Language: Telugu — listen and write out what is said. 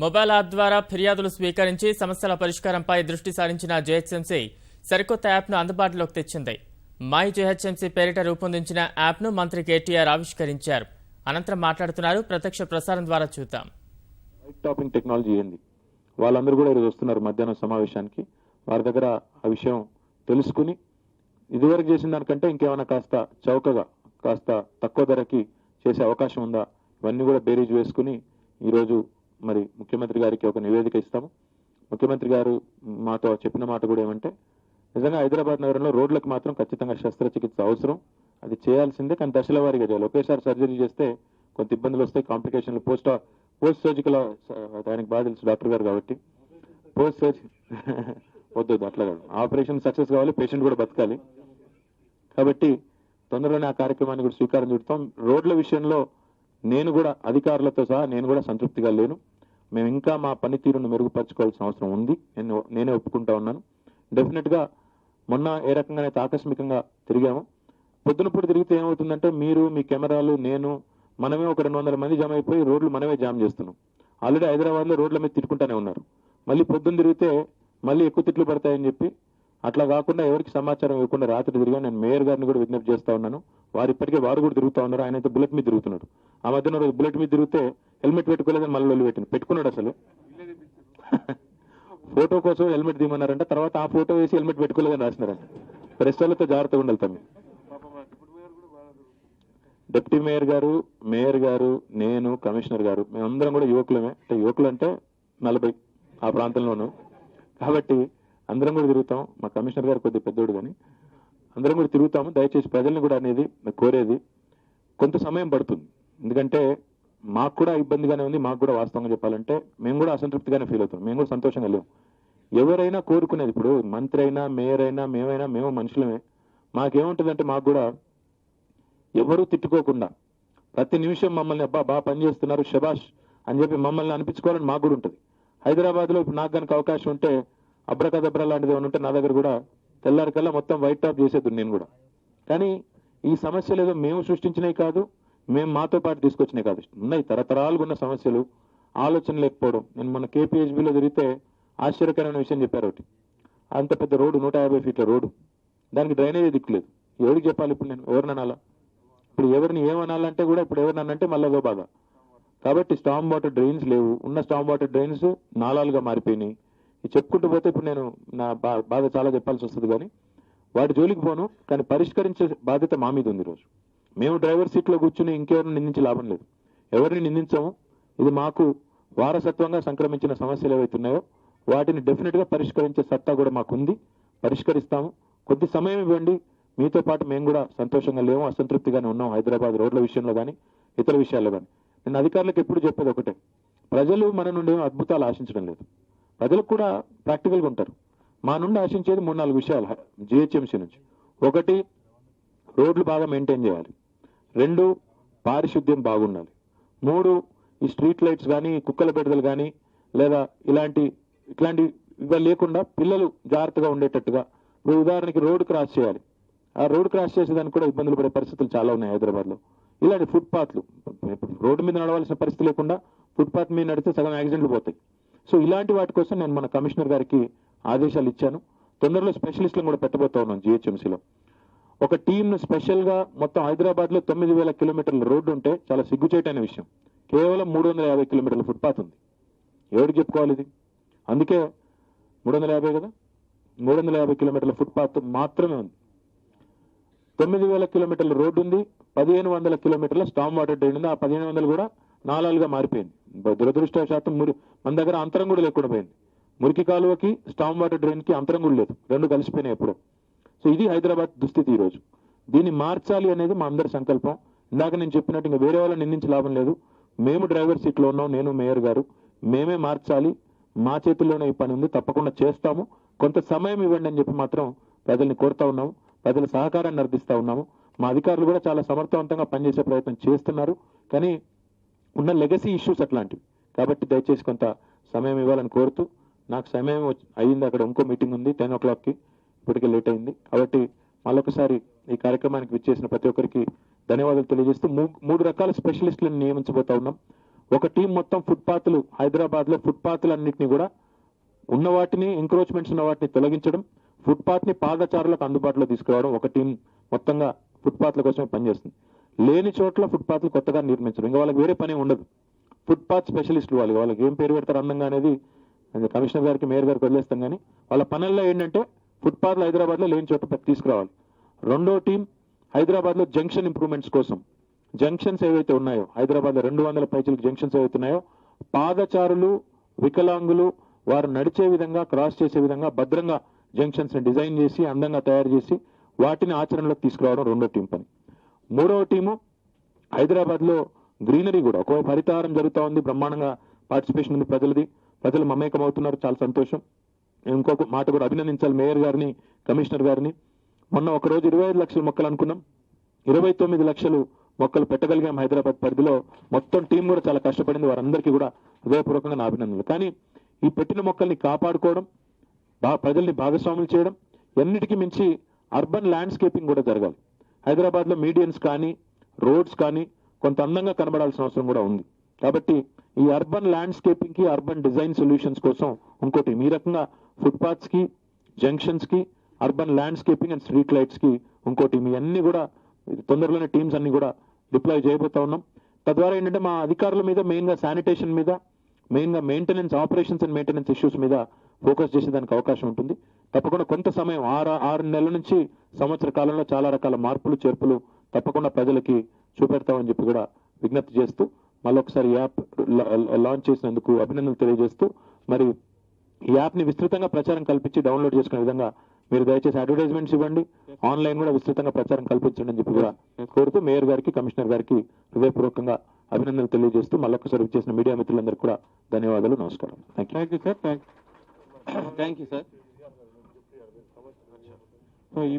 మొబైల్ యాప్ ద్వారా ఫిర్యాదులు స్వీకరించి సమస్యల పరిష్కారంపై దృష్టి సారించిన జీహెచ్ఎంసీ సరికొత్త యాప్ను అందుబాటులోకి తెచ్చింది. మై జీహెచ్ఎంసీ పేరిట రూపొందించిన యాప్ను మంత్రి కేటీఆర్ ఆవిష్కరించారు. అనంతరం మాట్లాడుతున్నారు. ప్రత్యక్ష ప్రసారం ద్వారా చూద్దాం. టాపింగ్ టెక్నాలజీ ఏంది, వాళ్ళందరూ కూడా ఈరోజు వస్తున్నారు మధ్యాహ్నం సమావేశానికి. వారి దగ్గర ఆ విషయం తెలుసుకుని ఇదివరకు చేసిన దానికంటే ఇంకేమైనా కాస్త చౌకగా కాస్త తక్కువ ధరకి చేసే అవకాశం ఉందా, ఇవన్నీ కూడా బేరీజ్ వేసుకుని ఈరోజు మరి ముఖ్యమంత్రి గారికి ఒక నివేదిక ఇస్తాము. ముఖ్యమంత్రి గారు మాతో చెప్పిన మాట కూడా ఏమంటే, నిజంగా హైదరాబాద్ నగరంలో రోడ్లకు మాత్రం ఖచ్చితంగా శస్త్రచికిత్స అవసరం, అది చేయాల్సిందే, కానీ దశల వారీగా చేయాలి. ఒకేసారి సర్జరీ చేస్తే కొంత ఇబ్బందులు వస్తాయి, కాంప్లికేషన్లు. పోస్ట్ సర్జికల్ దానికి బాగా తెలుసు డాక్టర్ గారు కాబట్టి పోస్ట్ సర్జరీ వద్దు, అట్లా కాదు. ఆపరేషన్ సక్సెస్ కావాలి, పేషెంట్ కూడా బతకాలి. కాబట్టి తొందరలోనే ఆ కార్యక్రమాన్ని కూడా స్వీకారం చుడతాం. రోడ్ల విషయంలో నేను కూడా అధికారులతో సహా నేను కూడా సంతృప్తిగా లేను. మేము ఇంకా మా పనితీరును మెరుగుపరచుకోవాల్సిన అవసరం ఉంది. నేనే ఒప్పుకుంటా ఉన్నాను. డెఫినెట్ గా మొన్న ఏ రకంగానైతే ఆకస్మికంగా తిరిగాము, పొద్దునప్పుడు తిరిగితే ఏమవుతుందంటే మీరు మీ కెమెరాలు నేను మనమే ఒక 200 మంది జమ అయిపోయి రోడ్లు మనమే జామ్ చేస్తున్నాం. ఆల్రెడీ హైదరాబాద్ లో రోడ్ల మీద తిట్టుకుంటానే ఉన్నారు. మళ్ళీ పొద్దున్న తిరిగితే మళ్ళీ ఎక్కువ తిట్లు పడతాయని చెప్పి అట్లా కాకుండా ఎవరికి సమాచారం ఇవ్వకుండా రాత్రి తిరిగా నేను మేయర్ గారిని కూడా విజ్ఞప్తి చేస్తా ఉన్నాను. వారు ఇప్పటికే వారు కూడా తిరుగుతా ఉన్నారు. ఆయన అయితే బుల్లెట్ మీద తిరుగుతున్నాడు. ఆ మధ్యన రోజు బుల్లెట్ మీద తిరిగితే హెల్మెట్ పెట్టుకోలేదని మళ్ళీ పెట్టుకున్నాడు. అసలు ఫోటో కోసం హెల్మెట్ తీయమన్నారంట, తర్వాత ఆ ఫోటో వేసి హెల్మెట్ పెట్టుకోలేదని రాసినారంట. ప్రెస్ వాళ్ళతో జాగ్రత్తగా ఉండాలి. తమ్మి డిప్యూటీ మేయర్ గారు నేను కమిషనర్ గారు మేమందరం కూడా యువకులమే. అంటే యువకులు అంటే 40 ఆ ప్రాంతంలోనూ, కాబట్టి అందరం కూడా తిరుగుతాం. మా కమిషనర్ గారు కొద్దిగా పెద్దోడు, కానీ అందరం కూడా తిరుగుతాము. దయచేసి ప్రజల్ని కూడా అనేది కోరేది, కొంత సమయం పడుతుంది. ఎందుకంటే మాకు కూడా ఇబ్బందిగానే ఉంది. మాకు కూడా వాస్తవంగా చెప్పాలంటే మేము కూడా అసంతృప్తిగానే ఫీల్ అవుతాం. మేము కూడా సంతోషంగా లేవు. ఎవరైనా కోరుకునేది, ఇప్పుడు మంత్రి అయినా మేయర్ అయినా మేము మనుషులమే. మాకేముంటుందంటే మాకు కూడా ఎవరూ తిట్టుకోకుండా ప్రతి నిమిషం మమ్మల్ని అబ్బా బాగా పనిచేస్తున్నారు శబాష్ అని చెప్పి మమ్మల్ని అనిపించుకోవాలని మాకు కూడా ఉంటుంది. హైదరాబాద్ లో ఇప్పుడు నాకు కనుక అవకాశం ఉంటే అబ్రకదబ్రా లాంటిది ఏమైనా ఉంటే నా దగ్గర కూడా తెల్లారికల్లా మొత్తం వైట్ టాప్ చేసేది నేను కూడా. కానీ ఈ సమస్యలు ఏదో మేము సృష్టించినవి కాదు, మేము మాతో పాటు తీసుకొచ్చినవి కాదు. ఉన్నాయి తరతరాలుగా ఉన్న సమస్యలు, ఆలోచన లేకపోవడం. నేను మన కేపీహెచ్బిలో తిరిగితే ఆశ్చర్యకరమైన విషయం చెప్పారు. ఒకటి, అంత పెద్ద రోడ్డు 150 ఫీట్ల రోడ్డు, దానికి డ్రైనేజీ దిక్కులేదు. ఎవరికి చెప్పాలి ఇప్పుడు? నేను ఎవరిని అనాలా? ఇప్పుడు ఎవరిని ఏమనాలంటే కూడా ఇప్పుడు ఎవరినన్నంటే మళ్ళీ అదో బాధ. కాబట్టి స్టామ్ వాటర్ డ్రైన్స్ లేవు. ఉన్న స్టామ్ వాటర్ డ్రైన్స్ నాలాలుగా మారిపోయినాయి. చెప్పుకుంటూ పోతే ఇప్పుడు నేను నా బాధ చాలా చెప్పాల్సి వస్తుంది, కానీ వాటి జోలికి పోను. కానీ పరిష్కరించే బాధ్యత మా మీద ఉంది. ఈరోజు మేము డ్రైవర్ సీట్లో కూర్చుని ఇంకెవరిని నిందించి లాభం లేదు, ఎవరిని నిందించాము. ఇది మాకు వారసత్వంగా సంక్రమించిన సమస్యలు ఏవైతే ఉన్నాయో వాటిని డెఫినెట్ గా పరిష్కరించే సత్తా కూడా మాకుంది. పరిష్కరిస్తాము. కొద్ది సమయం ఇవ్వండి. మీతో పాటు మేము కూడా సంతోషంగా లేము, అసంతృప్తిగానే ఉన్నాం హైదరాబాద్ రోడ్ల విషయంలో కానీ ఇతర విషయాల్లో కానీ. నేను అధికారులకు ఎప్పుడు చెప్పేది ఒకటే, ప్రజలు మన నుండి అద్భుతాలు ఆశించడం లేదు. ప్రజలకు కూడా ప్రాక్టికల్ గా ఉంటారు. మా నుండి ఆశించేది 3-4 విషయాలు జిహెచ్ఎంసీ నుంచి. ఒకటి, రోడ్లు బాగా మెయింటైన్ చేయాలి. 2, పారిశుద్ధ్యం బాగుండాలి. 3, ఈ స్ట్రీట్ లైట్స్ కానీ కుక్కల బెడదలు కానీ లేదా ఇలాంటి ఇవి లేకుండా పిల్లలు జాగ్రత్తగా ఉండేటట్టుగా. ఇప్పుడు ఉదాహరణకి రోడ్డు క్రాస్ చేయాలి, ఆ రోడ్డు క్రాస్ చేసేదానికి కూడా ఇబ్బందులు పడే పరిస్థితులు చాలా ఉన్నాయి హైదరాబాద్ లో. ఇలాంటి ఫుట్పాత్లు, రోడ్డు మీద నడవాల్సిన పరిస్థితి లేకుండా ఫుట్పాత్ మీద నడితే సగం యాక్సిడెంట్లు పోతాయి. సో ఇలాంటి వాటి కోసం నేను మన కమిషనర్ గారికి ఆదేశాలు ఇచ్చాను. తొందరలో స్పెషలిస్టులను కూడా పెట్టబోతా ఉన్నాం జిహెచ్ఎంసీలో. ఒక టీంను స్పెషల్ గా మొత్తం హైదరాబాద్ లో 9,000 కిలోమీటర్ల రోడ్డు ఉంటే చాలా సిగ్గుచేటైన విషయం. కేవలం 350 కిలోమీటర్ల ఫుట్పాత్ ఉంది. ఎవరికి చెప్పుకోవాలి ఇది? అందుకే 350 కదా, 350 కిలోమీటర్ల ఫుట్పాత్ మాత్రమే ఉంది. 9,000 కిలోమీటర్ల రోడ్డు ఉంది. 1,500 కిలోమీటర్ల స్టామ్ వాటర్ డ్రైన్ ఉంది. ఆ 1,500 కూడా నాలాలుగా మారిపోయింది. దురదృష్టవశాతం మన దగ్గర అంతరం కూడా లేకుండా పోయింది. మురికి కాలువకి స్టామ్ వాటర్ డ్రైన్ కి అంతరం కూడా లేదు, రెండు కలిసిపోయినాయి ఎప్పుడో. సో ఇది హైదరాబాద్ దుస్థితి ఈ రోజు. దీన్ని మార్చాలి అనేది మా అందరి సంకల్పం. ఇందాక నేను చెప్పినట్టు ఇంకా వేరే వాళ్ళని నిందించి లాభం లేదు. మేము డ్రైవర్ సీట్ లో ఉన్నాం, నేను మేయర్ గారు, మేమే మార్చాలి. మా చేతుల్లోనే ఈ పని ఉంది, తప్పకుండా చేస్తాము. కొంత సమయం ఇవ్వండి అని చెప్పి మాత్రం ప్రజల్ని కోరుతా ఉన్నాము. ప్రజల సహకారాన్ని అర్థిస్తా ఉన్నాము. మా అధికారులు కూడా చాలా సమర్థవంతంగా పనిచేసే ప్రయత్నం చేస్తున్నారు. కానీ ఉన్న లెగసీ ఇష్యూస్ అట్లాంటివి, కాబట్టి దయచేసి కొంత సమయం ఇవ్వాలని కోరుతూ, నాకు సమయం అయ్యింది. అక్కడ ఇంకో మీటింగ్ ఉంది 10 o'clockకి, ఇప్పటికే లేట్ అయింది. కాబట్టి మళ్ళొకసారి ఈ కార్యక్రమానికి విచ్చేసిన ప్రతి ఒక్కరికి ధన్యవాదాలు తెలియజేస్తూ 3 రకాల స్పెషలిస్టులను నియమించబోతా ఉన్నాం. ఒక టీం మొత్తం ఫుట్పాత్లు హైదరాబాద్లో ఫుట్పాత్లన్నింటినీ కూడా ఉన్న వాటిని ఎంక్రోచ్మెంట్స్ ఉన్న వాటిని తొలగించడం, ఫుట్పాత్ని పాదచారులకు అందుబాటులో తీసుకురావడం ఒక టీం మొత్తంగా ఫుట్పాత్ల కోసమే పనిచేస్తుంది. లేని చోట్ల ఫుట్పాత్లు కొత్తగా నిర్మించడం, ఇంకా వాళ్ళకి వేరే పని ఉండదు. ఫుట్పాత్ స్పెషలిస్టులు వాళ్ళకి ఏం పేరు పెడతారు అందంగా అనేది కమిషనర్ గారికి మేయర్ గారికి వదిలేస్తాం. కానీ వాళ్ళ పనుల్లో ఏంటంటే ఫుట్పాత్లు హైదరాబాద్లో లేని చోట తీసుకురావాలి. రెండో టీం హైదరాబాద్లో జంక్షన్ ఇంప్రూవ్మెంట్స్ కోసం జంక్షన్స్ ఏవైతే ఉన్నాయో హైదరాబాద్లో 200 పైచలకు జంక్షన్స్ ఏవైతే ఉన్నాయో పాదచారులు వికలాంగులు వారు నడిచే విధంగా క్రాస్ చేసే విధంగా భద్రంగా జంక్షన్స్ ని డిజైన్ చేసి అందంగా తయారు చేసి వాటిని ఆచరణలోకి తీసుకురావడం రెండో టీం పని. మూడవ టీము హైదరాబాద్లో గ్రీనరీ కూడా ఒకవైపు హరితహారం జరుగుతూ ఉంది, బ్రహ్మాండంగా పార్టిసిపేషన్ ఉంది ప్రజలది, ప్రజలు మమేకం అవుతున్నారు, చాలా సంతోషం. ఇంకొక మాట కూడా అభినందించాలి మేయర్ గారిని కమిషనర్ గారిని. మొన్న ఒక రోజు 25 లక్షల మొక్కలు అనుకున్నాం, 29 లక్షలు మొక్కలు పెట్టగలిగాం హైదరాబాద్ పరిధిలో. మొత్తం టీం కూడా చాలా కష్టపడింది, వారందరికీ కూడా హృదయపూర్వకంగా నా అభినందనలు. కానీ ఈ పెట్టిన మొక్కల్ని కాపాడుకోవడం, ప్రజల్ని భాగస్వాములు చేయడం, ఎన్నిటికీ మించి అర్బన్ ల్యాండ్స్కేపింగ్ కూడా జరగాలి. హైదరాబాద్లో మీడియన్స్ కానీ రోడ్స్ కానీ కొంత అందంగా కనబడాల్సిన అవసరం కూడా ఉంది. కాబట్టి ఈ అర్బన్ ల్యాండ్స్కేపింగ్ కి అర్బన్ డిజైన్ సొల్యూషన్స్ కోసం ఇంకోటి ఈ రకంగా ఫుట్పాత్స్ కి జంక్షన్స్ కి urban landscaping and street lights కి ఇంకోటి మీ అన్ని కూడా తొందరలోనే టీమ్స్ అన్ని కూడా డిప్లాయ్ చేయబోతా ఉన్నాం. తద్వారా ఏంటంటే మా అధికారుల మీద మెయిన్ గా శానిటేషన్ మీద, మెయిన్ గా maintenance operations and maintenance issues మీద ఫోకస్ చేసేదానికి అవకాశం ఉంటుంది. తప్పకుండా కొంత సమయం 6 నెలల నుంచి సంవత్సర కాలంలో చాలా రకాల మార్పులు చేర్పులు తప్పకుండా ప్రజలకి చూపెడతామని చెప్పి కూడా విజ్ఞప్తి చేస్తూ మళ్ళొకసారి యాప్ లాంచ్ చేసినందుకు అభినందనలు తెలియజేస్తూ మరి ఈ యాప్ ని విస్తృతంగా ప్రచారం కల్పించి డౌన్లోడ్ చేసుకునే విధంగా మీరు దయచేసి అడ్వర్టైజ్మెంట్స్ ఇవ్వండి, ఆన్లైన్ కూడా విస్తృతంగా ప్రచారం కల్పించండి అని చెప్పి కూడా కోరుతూ మేయర్ గారికి కమిషనర్ గారికి హృదయపూర్వకంగా అభినందనలు తెలియజేస్తూ మళ్ళొకసారి చేసిన మీడియా మిత్రులందరికీ కూడా ధన్యవాదాలు, నమస్కారం. Thank you sir. Thank you sir. ఈ